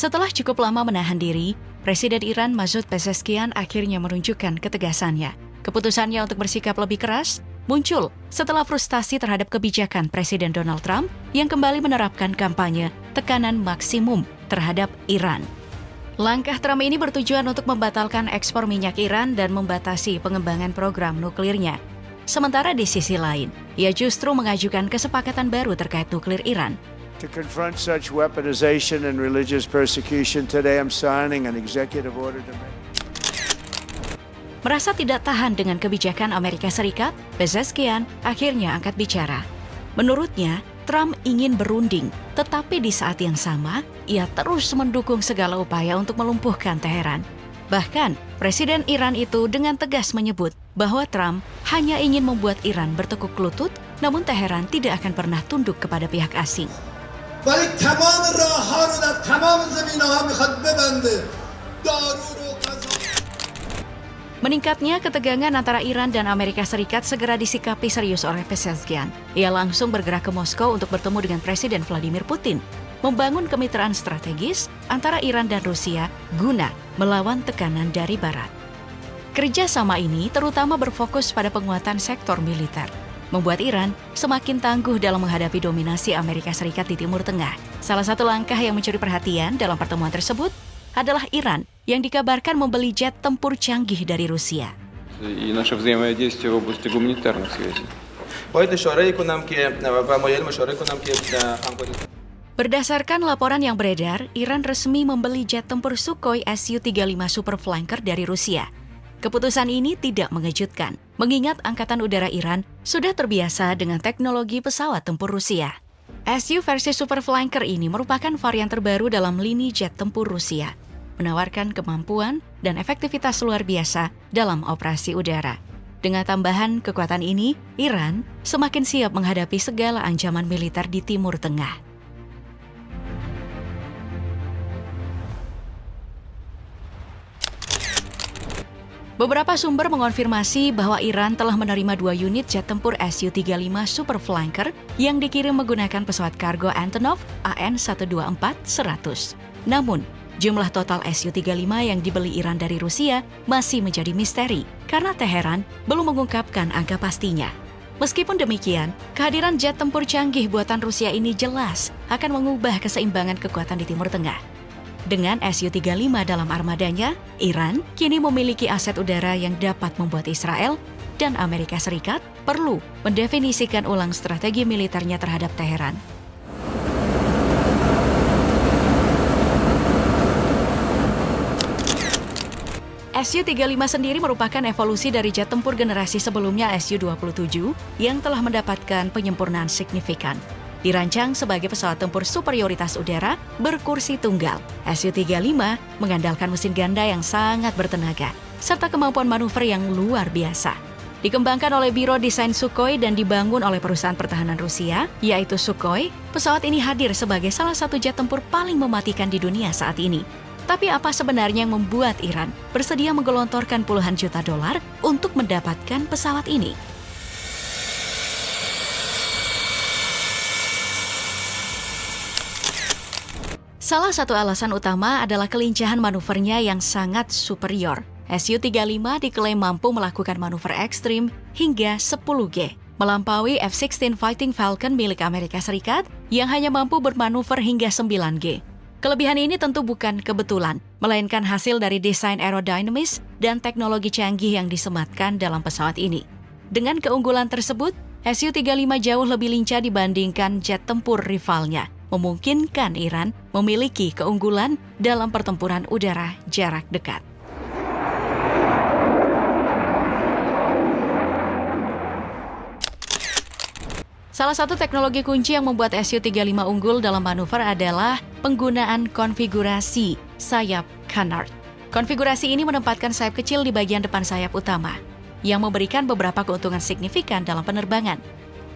Setelah cukup lama menahan diri, Presiden Iran Masoud Pezeshkian akhirnya menunjukkan ketegasannya. Keputusannya untuk bersikap lebih keras muncul setelah frustasi terhadap kebijakan Presiden Donald Trump yang kembali menerapkan kampanye tekanan maksimum terhadap Iran. Langkah Trump ini bertujuan untuk membatalkan ekspor minyak Iran dan membatasi pengembangan program nuklirnya. Sementara di sisi lain, ia justru mengajukan kesepakatan baru terkait nuklir Iran. To confront such weaponization and religious persecution, today I'm signing an executive order to make... Merasa tidak tahan dengan kebijakan Amerika Serikat, Pezeshkian akhirnya angkat bicara. Menurutnya, Trump ingin berunding, tetapi di saat yang sama, ia terus mendukung segala upaya untuk melumpuhkan Teheran. Bahkan, Presiden Iran itu dengan tegas menyebut bahwa Trump hanya ingin membuat Iran bertekuk lutut, namun Teheran tidak akan pernah tunduk kepada pihak asing. ولی تمام راه‌ها رو در تمام زمینه‌ها می‌خواد ببنده. دارو رو Meningkatnya ketegangan antara Iran dan Amerika Serikat segera disikapi serius oleh Pezeshkian. Ia langsung bergerak ke Moskow untuk bertemu dengan Presiden Vladimir Putin, membangun kemitraan strategis antara Iran dan Rusia guna melawan tekanan dari Barat. Kerjasama ini terutama berfokus pada penguatan sektor militer, membuat Iran semakin tangguh dalam menghadapi dominasi Amerika Serikat di Timur Tengah. Salah satu langkah yang mencuri perhatian dalam pertemuan tersebut adalah Iran yang dikabarkan membeli jet tempur canggih dari Rusia. И наше взаимодействие в области гуманитарных связей. Berdasarkan laporan yang beredar, Iran resmi membeli jet tempur Sukhoi Su-35 Super Flanker dari Rusia. Keputusan ini tidak mengejutkan, mengingat Angkatan Udara Iran sudah terbiasa dengan teknologi pesawat tempur Rusia. Su versi Super Flanker ini merupakan varian terbaru dalam lini jet tempur Rusia, menawarkan kemampuan dan efektivitas luar biasa dalam operasi udara. Dengan tambahan kekuatan ini, Iran semakin siap menghadapi segala ancaman militer di Timur Tengah. Beberapa sumber mengonfirmasi bahwa Iran telah menerima 2 unit jet tempur Su-35 Super Flanker yang dikirim menggunakan pesawat kargo Antonov AN-124-100. Namun, jumlah total Su-35 yang dibeli Iran dari Rusia masih menjadi misteri karena Teheran belum mengungkapkan angka pastinya. Meskipun demikian, kehadiran jet tempur canggih buatan Rusia ini jelas akan mengubah keseimbangan kekuatan di Timur Tengah. Dengan Su-35 dalam armadanya, Iran kini memiliki aset udara yang dapat membuat Israel dan Amerika Serikat perlu mendefinisikan ulang strategi militernya terhadap Teheran. Su-35 sendiri merupakan evolusi dari jet tempur generasi sebelumnya Su-27 yang telah mendapatkan penyempurnaan signifikan. Dirancang sebagai pesawat tempur superioritas udara berkursi tunggal, Su-35 mengandalkan mesin ganda yang sangat bertenaga, serta kemampuan manuver yang luar biasa. Dikembangkan oleh Biro Desain Sukhoi dan dibangun oleh perusahaan pertahanan Rusia, yaitu Sukhoi, pesawat ini hadir sebagai salah satu jet tempur paling mematikan di dunia saat ini. Tapi apa sebenarnya yang membuat Iran bersedia menggelontorkan puluhan juta dolar untuk mendapatkan pesawat ini? Salah satu alasan utama adalah kelincahan manuvernya yang sangat superior. Su-35 diklaim mampu melakukan manuver ekstrim hingga 10G, melampaui F-16 Fighting Falcon milik Amerika Serikat yang hanya mampu bermanuver hingga 9G. Kelebihan ini tentu bukan kebetulan, melainkan hasil dari desain aerodinamis dan teknologi canggih yang disematkan dalam pesawat ini. Dengan keunggulan tersebut, Su-35 jauh lebih lincah dibandingkan jet tempur rivalnya, memungkinkan Iran memiliki keunggulan dalam pertempuran udara jarak dekat. Salah satu teknologi kunci yang membuat Su-35 unggul dalam manuver adalah penggunaan konfigurasi sayap canard. Konfigurasi ini menempatkan sayap kecil di bagian depan sayap utama, yang memberikan beberapa keuntungan signifikan dalam penerbangan.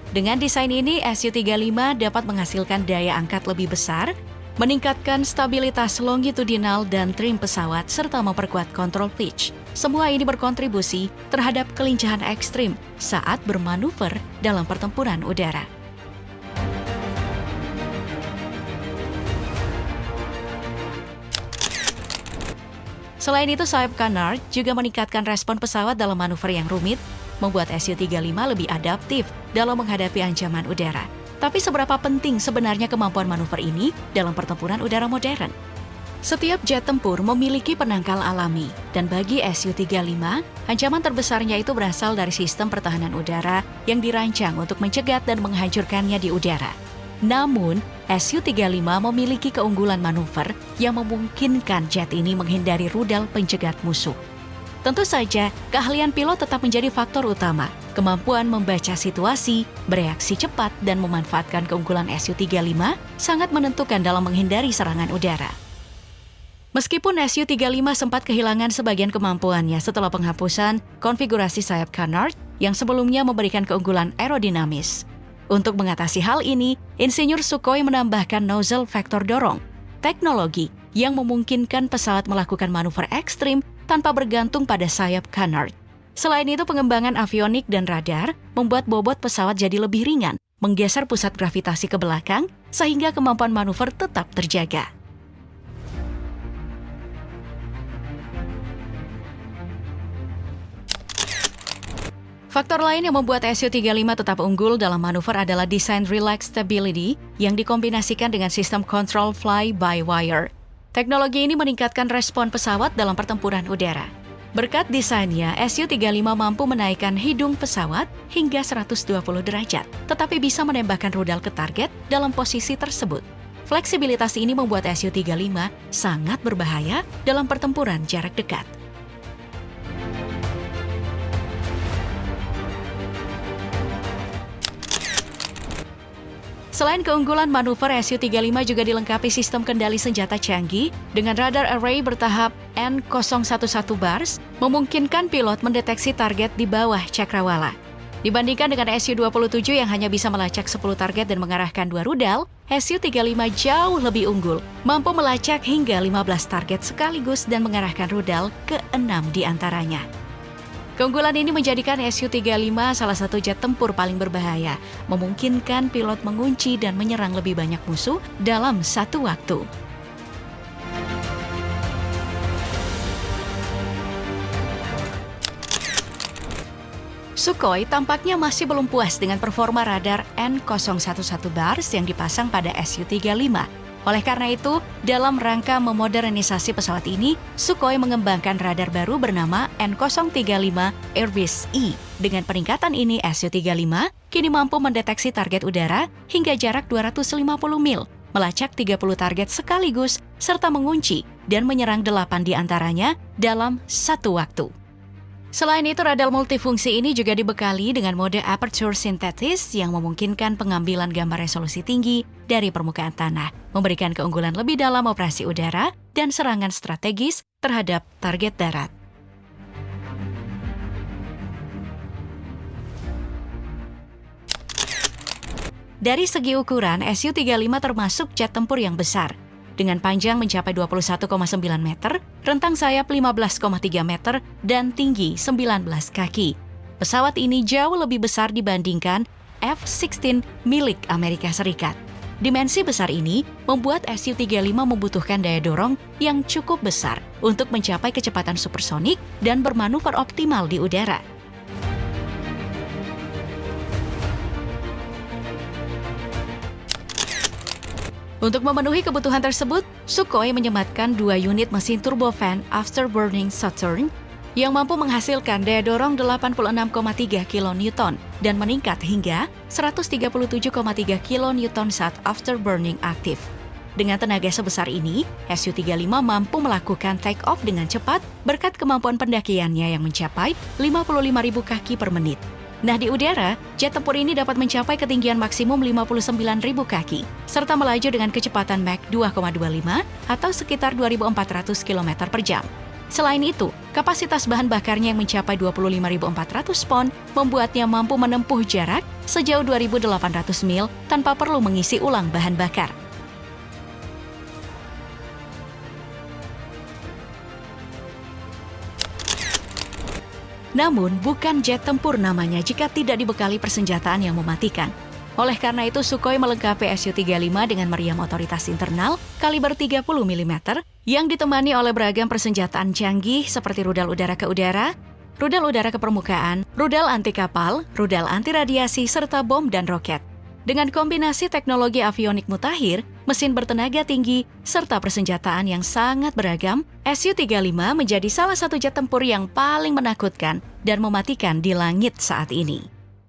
Dengan desain ini, Su-35 dapat menghasilkan daya angkat lebih besar, meningkatkan stabilitas longitudinal dan trim pesawat, serta memperkuat kontrol pitch. Semua ini berkontribusi terhadap kelincahan ekstrim saat bermanuver dalam pertempuran udara. Selain itu, sayap Canard juga meningkatkan respon pesawat dalam manuver yang rumit, membuat Su-35 lebih adaptif dalam menghadapi ancaman udara. Tapi seberapa penting sebenarnya kemampuan manuver ini dalam pertempuran udara modern? Setiap jet tempur memiliki penangkal alami, dan bagi Su-35, ancaman terbesarnya itu berasal dari sistem pertahanan udara yang dirancang untuk mencegat dan menghancurkannya di udara. Namun, Su-35 memiliki keunggulan manuver yang memungkinkan jet ini menghindari rudal pencegat musuh. Tentu saja, keahlian pilot tetap menjadi faktor utama. Kemampuan membaca situasi, bereaksi cepat, dan memanfaatkan keunggulan Su-35 sangat menentukan dalam menghindari serangan udara. Meskipun Su-35 sempat kehilangan sebagian kemampuannya setelah penghapusan konfigurasi sayap Canard yang sebelumnya memberikan keunggulan aerodinamis. Untuk mengatasi hal ini, insinyur Sukhoi menambahkan nozzle vektor dorong, teknologi yang memungkinkan pesawat melakukan manuver ekstrim tanpa bergantung pada sayap Canard. Selain itu, pengembangan avionik dan radar membuat bobot pesawat jadi lebih ringan, menggeser pusat gravitasi ke belakang, sehingga kemampuan manuver tetap terjaga. Faktor lain yang membuat Su-35 tetap unggul dalam manuver adalah desain relax stability yang dikombinasikan dengan sistem control fly-by-wire. Teknologi ini meningkatkan respon pesawat dalam pertempuran udara. Berkat desainnya, Su-35 mampu menaikkan hidung pesawat hingga 120 derajat, tetapi bisa menembakkan rudal ke target dalam posisi tersebut. Fleksibilitas ini membuat Su-35 sangat berbahaya dalam pertempuran jarak dekat. Selain keunggulan manuver, Su-35 juga dilengkapi sistem kendali senjata canggih dengan radar array bertahap N011 bars, memungkinkan pilot mendeteksi target di bawah cakrawala. Dibandingkan dengan Su-27 yang hanya bisa melacak 10 target dan mengarahkan 2 rudal, Su-35 jauh lebih unggul, mampu melacak hingga 15 target sekaligus dan mengarahkan rudal ke 6 di antaranya. Keunggulan ini menjadikan Su-35 salah satu jet tempur paling berbahaya, memungkinkan pilot mengunci dan menyerang lebih banyak musuh dalam satu waktu. Sukhoi tampaknya masih belum puas dengan performa radar N011 bars yang dipasang pada Su-35. Oleh karena itu, dalam rangka memodernisasi pesawat ini, Sukhoi mengembangkan radar baru bernama N035 Airbus E. Dengan peningkatan ini, Su-35 kini mampu mendeteksi target udara hingga jarak 250 mil, melacak 30 target sekaligus, serta mengunci dan menyerang 8 di antaranya dalam satu waktu. Selain itu, radar multifungsi ini juga dibekali dengan mode aperture synthesis yang memungkinkan pengambilan gambar resolusi tinggi dari permukaan tanah, memberikan keunggulan lebih dalam operasi udara dan serangan strategis terhadap target darat. Dari segi ukuran, Su-35 termasuk jet tempur yang besar, dengan panjang mencapai 21,9 meter, rentang sayap 15,3 meter, dan tinggi 19 kaki. Pesawat ini jauh lebih besar dibandingkan F-16 milik Amerika Serikat. Dimensi besar ini membuat Su-35 membutuhkan daya dorong yang cukup besar untuk mencapai kecepatan supersonik dan bermanuver optimal di udara. Untuk memenuhi kebutuhan tersebut, Sukhoi menyematkan 2 unit mesin turbofan afterburning Saturn yang mampu menghasilkan daya dorong 86,3 kN dan meningkat hingga 137,3 kN saat afterburning aktif. Dengan tenaga sebesar ini, Su-35 mampu melakukan take-off dengan cepat berkat kemampuan pendakiannya yang mencapai 55.000 kaki per menit. Nah, di udara, jet tempur ini dapat mencapai ketinggian maksimum 59.000 kaki, serta melaju dengan kecepatan Mach 2,25 atau sekitar 2.400 km per jam. Selain itu, kapasitas bahan bakarnya yang mencapai 25.400 pon membuatnya mampu menempuh jarak sejauh 2.800 mil tanpa perlu mengisi ulang bahan bakar. Namun, bukan jet tempur namanya jika tidak dibekali persenjataan yang mematikan. Oleh karena itu, Sukhoi melengkapi Su-35 dengan meriam otoritas internal kaliber 30 mm yang ditemani oleh beragam persenjataan canggih seperti rudal udara ke udara, rudal udara ke permukaan, rudal anti kapal, rudal anti radiasi, serta bom dan roket. Dengan kombinasi teknologi avionik mutakhir, mesin bertenaga tinggi, serta persenjataan yang sangat beragam, Su-35 menjadi salah satu jet tempur yang paling menakutkan dan mematikan di langit saat ini.